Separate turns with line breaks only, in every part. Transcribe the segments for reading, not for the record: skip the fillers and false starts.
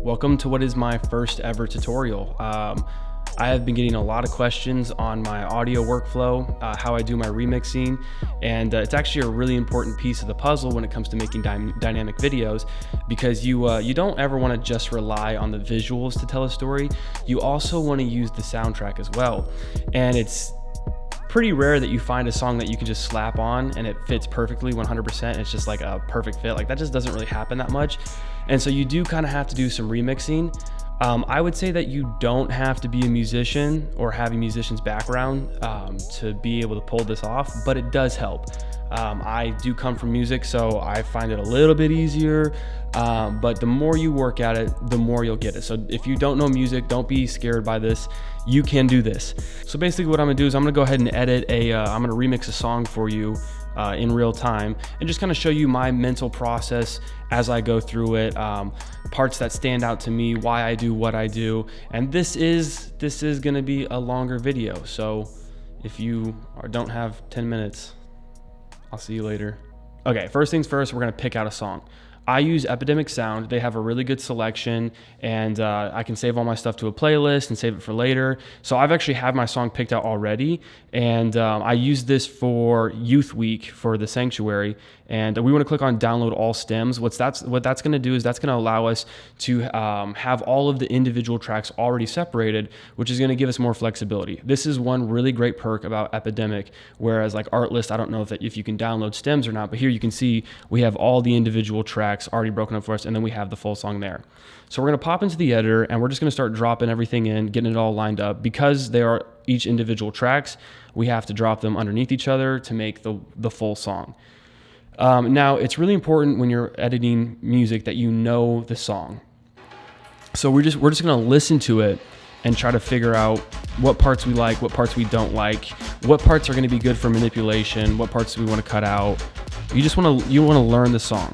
Welcome to what is my first ever tutorial. I have been getting a lot of questions on my audio workflow, how I do my remixing, and it's actually a really important piece of the puzzle when it comes to making dynamic videos, because you don't ever want to just rely on the visuals to tell a story. You also want to use the soundtrack as well, and it's pretty rare that you find a song that you can just slap on and it fits perfectly 100%. It's just like a perfect fit. Like, that just doesn't really happen that much. And so you do kind of have to do some remixing. I would say that you don't have to be a musician or have a musician's background to be able to pull this off, but it does help. I do come from music, so I find it a little bit easier, but the more you work at it, the more you'll get it. So if you don't know music, don't be scared by this. You can do this. So basically what I'm gonna do is I'm gonna go ahead and edit I'm gonna remix a song for you in real time and just kind of show you my mental process as I go through it, parts that stand out to me, why I do what I do. And this is gonna be a longer video. So if you don't have 10 minutes, I'll see you later. Okay, first things first, we're gonna pick out a song. I use Epidemic Sound. They have a really good selection, and I can save all my stuff to a playlist and save it for later. So I've actually had my song picked out already, and I use this for Youth Week for the Sanctuary, and we want to click on Download All Stems. What that's going to do is that's going to allow us to have all of the individual tracks already separated, which is going to give us more flexibility. This is one really great perk about Epidemic, whereas like Artlist, I don't know if you can download stems or not, but here you can see we have all the individual tracks already broken up for us, and then we have the full song there. So we're going to pop into the editor, and we're just going to start dropping everything in, getting it all lined up. Because they are each individual tracks, we have to drop them underneath each other to make the full song. Now, it's really important when you're editing music that you know the song. So we're just going to listen to it and try to figure out what parts we like, what parts we don't like, what parts are going to be good for manipulation, what parts we want to cut out. You want to learn the song.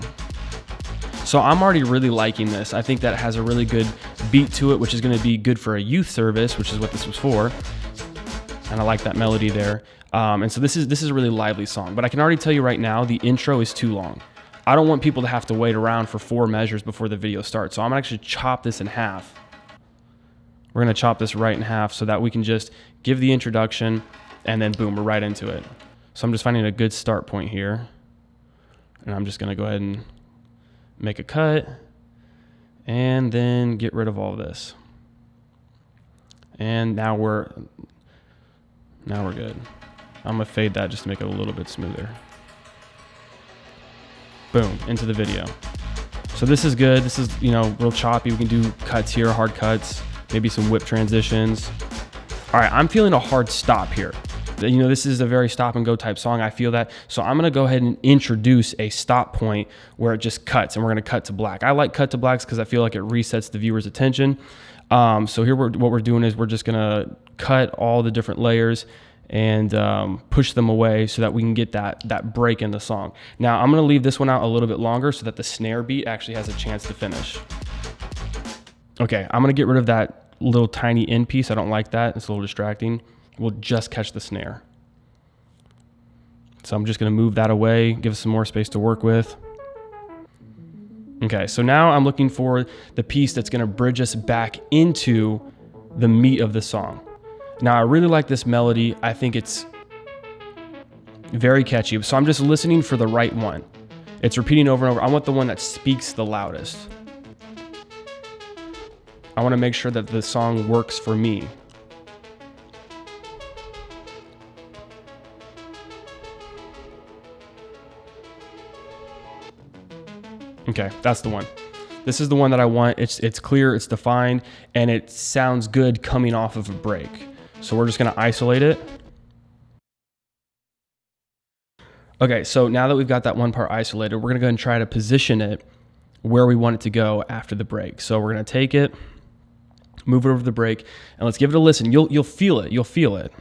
So I'm already really liking this. I think that it has a really good beat to it, which is going to be good for a youth service, which is what this was for. And I like that melody there. And so this is a really lively song, but I can already tell you right now, the intro is too long. I don't want people to have to wait around for 4 measures before the video starts. So I'm gonna actually chop this in half. We're gonna chop this right in half so that we can just give the introduction and then boom, we're right into it. So I'm just finding a good start point here. And I'm just gonna go ahead and make a cut and then get rid of all of this. And now we're good. I'm gonna fade that just to make it a little bit smoother. Boom, into the video. So this is good. This is, real choppy. We can do cuts here, hard cuts, maybe some whip transitions. All right, I'm feeling a hard stop here. This is a very stop and go type song. I feel that. So I'm gonna go ahead and introduce a stop point where it just cuts, and we're gonna cut to black. I like cut to blacks because I feel like it resets the viewer's attention. So here what we're doing is we're just gonna cut all the different layers and push them away so that we can get that break in the song. Now I'm gonna leave this one out a little bit longer so that the snare beat actually has a chance to finish. Okay, I'm gonna get rid of that little tiny end piece. I don't like that. It's a little distracting. We'll just catch the snare. So I'm just gonna move that away, give us some more space to work with. Okay, so now I'm looking for the piece that's gonna bridge us back into the meat of the song. Now I really like this melody. I think it's very catchy. So I'm just listening for the right one. It's repeating over and over. I want the one that speaks the loudest. I want to make sure that the song works for me. Okay, that's the one. This is the one that I want. It's clear, it's defined, and it sounds good coming off of a break. So we're just gonna isolate it. Okay, so now that we've got that one part isolated, we're gonna go ahead and try to position it where we want it to go after the break. So we're gonna take it, move it over the break, and let's give it a listen. You'll feel it, you'll feel it.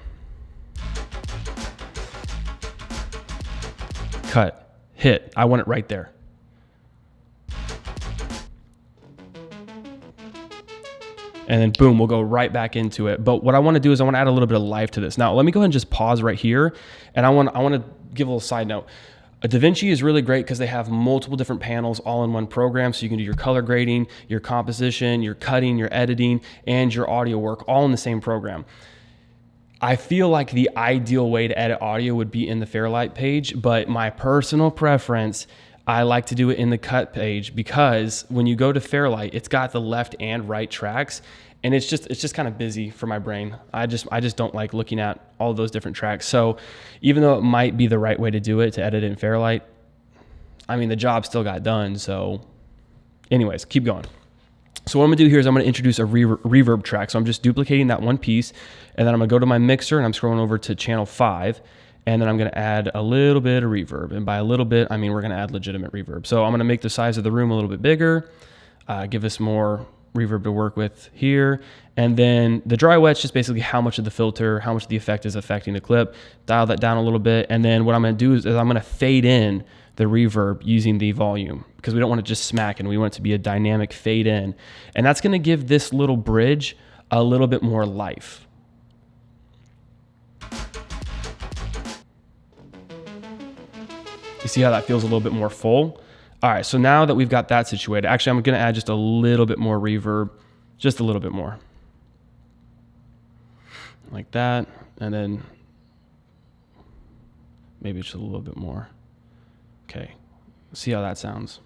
Cut, hit, I want it right there. And then boom, we'll go right back into it. But what I want to do is I want to add a little bit of life to this. Now, let me go ahead and just pause right here. And I want to give a little side note. DaVinci is really great because they have multiple different panels all in one program. So you can do your color grading, your composition, your cutting, your editing, and your audio work all in the same program. I feel like the ideal way to edit audio would be in the Fairlight page, but my personal preference, I like to do it in the cut page, because when you go to Fairlight, it's got the left and right tracks, and it's just kind of busy for my brain. I just don't like looking at all those different tracks. So even though it might be the right way to do it, to edit it in Fairlight, I mean, the job still got done. So anyways, keep going. So what I'm gonna do here is I'm gonna introduce a reverb track. So I'm just duplicating that one piece, and then I'm gonna go to my mixer and I'm scrolling over to channel 5, and then I'm gonna add a little bit of reverb. And by a little bit, I mean we're gonna add legitimate reverb. So I'm gonna make the size of the room a little bit bigger, give us more reverb to work with here. And then the dry wet's just basically how much of the filter, how much of the effect is affecting the clip. Dial that down a little bit. And then what I'm gonna do is I'm gonna fade in the reverb using the volume, because we don't want to just smack in. We want it to be a dynamic fade in. And that's gonna give this little bridge a little bit more life. You see how that feels a little bit more full? All right, so now that we've got that situated, actually I'm gonna add just a little bit more reverb, just a little bit more. Like that, and then maybe just a little bit more. Okay, see how that sounds.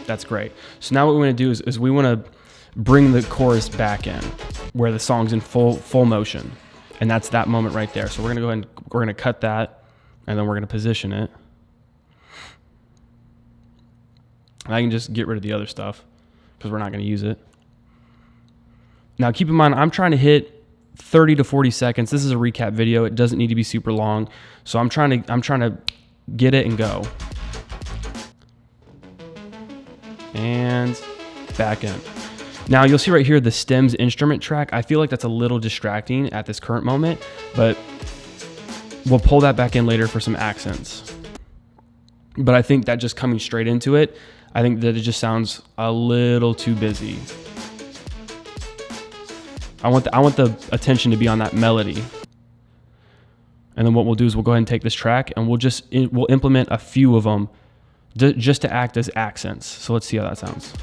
That's great. So now what we want to do is we want to bring the chorus back in, where the song's in full motion, and that's that moment right there. So we're gonna go ahead and we're gonna cut that, and then we're gonna position it. And I can just get rid of the other stuff because we're not gonna use it. Now keep in mind, I'm trying to hit 30 to 40 seconds. This is a recap video. It doesn't need to be super long. So I'm trying to get it and go. And back in. Now you'll see right here the stems instrument track. I feel like that's a little distracting at this current moment, but we'll pull that back in later for some accents. But I think that just coming straight into it, I think that it just sounds a little too busy. I want the attention to be on that melody. And then what we'll do is we'll go ahead and take this track and we'll implement a few of them just to act as accents. So let's see how that sounds.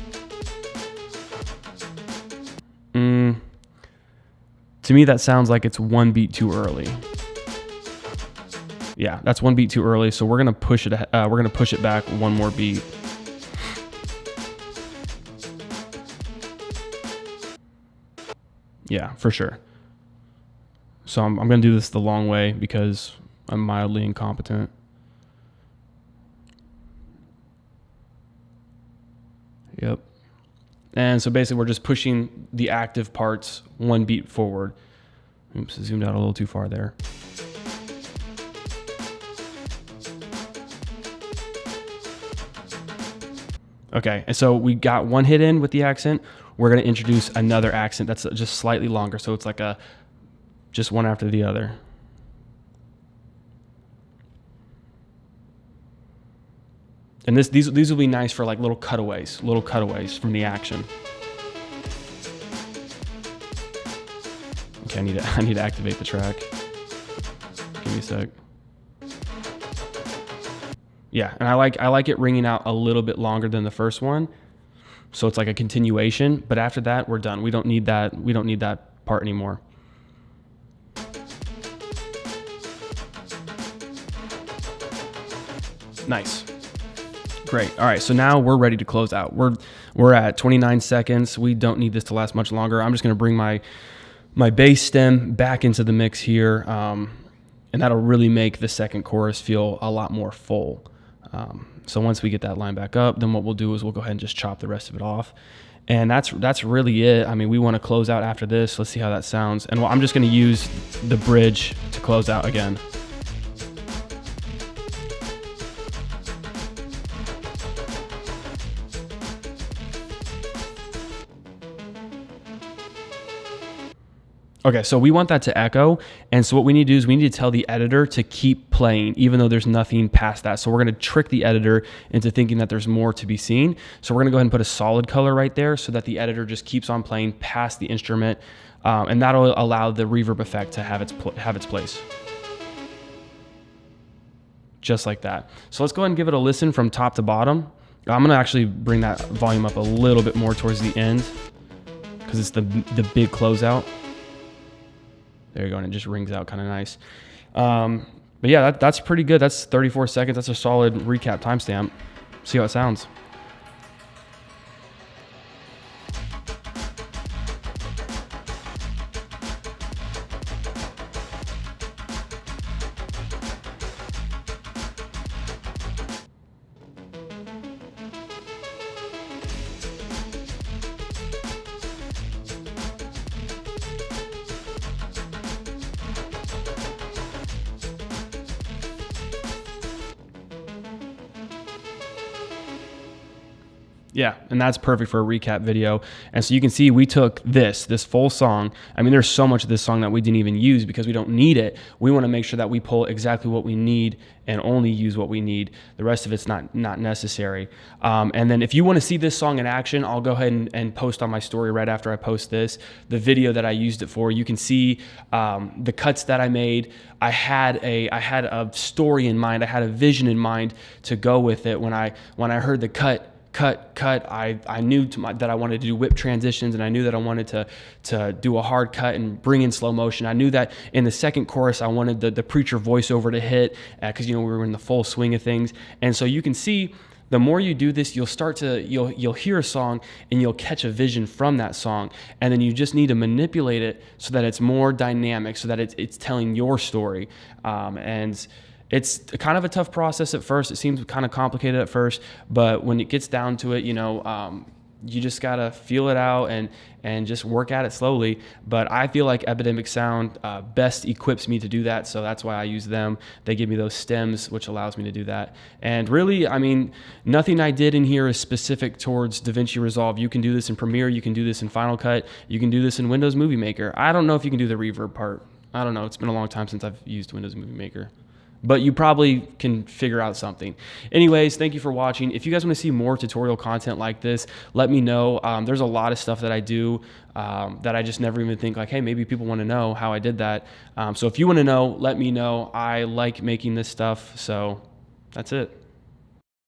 To me, that sounds like it's one beat too early. Yeah, that's one beat too early. So we're gonna push it back one more beat. Yeah, for sure. So I'm gonna do this the long way because I'm mildly incompetent. Yep. And so basically we're just pushing the active parts one beat forward. Oops, I zoomed out a little too far there. Okay, and so we got one hit in with the accent. We're gonna introduce another accent that's just slightly longer. So it's like just one after the other. And these will be nice for like little cutaways from the action. Okay, I need to activate the track. Give me a sec. Yeah, and I like it ringing out a little bit longer than the first one. So it's like a continuation, but after that we're done. We don't need that part anymore. Nice. Great. All right, so now we're ready to close out. We're at 29 seconds. We don't need this to last much longer. I'm just gonna bring my bass stem back into the mix here, and that'll really make the second chorus feel a lot more full. So once we get that line back up, then what we'll do is we'll go ahead and just chop the rest of it off. And that's really it. I mean, we want to close out after this. Let's see how that sounds. And I'm just gonna use the bridge to close out again. Okay, so we want that to echo, and so what we need to do is we need to tell the editor to keep playing even though there's nothing past that. So we're gonna trick the editor into thinking that there's more to be seen. So we're gonna go ahead and put a solid color right there so that the editor just keeps on playing past the instrument and that'll allow the reverb effect to have its place. Just like that. So let's go ahead and give it a listen from top to bottom. I'm gonna actually bring that volume up a little bit more towards the end because it's the big closeout. There you go, and it just rings out kind of nice. But yeah, that's pretty good. That's 34 seconds. That's a solid recap timestamp. See how it sounds. Yeah, and that's perfect for a recap video. And so you can see we took this full song. I mean, there's so much of this song that we didn't even use because we don't need it. We want to make sure that we pull exactly what we need and only use what we need. The rest of it's not necessary. And then if you want to see this song in action, I'll go ahead and post on my story right after I post this, the video that I used it for. You can see the cuts that I made. I had a story in mind. I had a vision in mind to go with it. When I heard the cut, I knew that I wanted to do whip transitions, and I knew that I wanted to do a hard cut and bring in slow motion. I knew that in the second chorus I wanted the preacher voiceover to hit because we were in the full swing of things. And so you can see the more you do this, you'll hear a song and you'll catch a vision from that song, and then you just need to manipulate it so that it's more dynamic, so that it's telling your story. And it's kind of a tough process at first. It seems kind of complicated at first, but when it gets down to it, you just gotta feel it out and just work at it slowly. But I feel like Epidemic Sound best equips me to do that, so that's why I use them. They give me those stems, which allows me to do that. And really, I mean, nothing I did in here is specific towards DaVinci Resolve. You can do this in Premiere, you can do this in Final Cut, you can do this in Windows Movie Maker. I don't know if you can do the reverb part. I don't know. It's been a long time since I've used Windows Movie Maker, but you probably can figure out something. Anyways, thank you for watching. If you guys want to see more tutorial content like this, let me know. There's a lot of stuff that I do that I just never even think like, hey, maybe people want to know how I did that. So if you want to know, let me know. I like making this stuff, so that's it.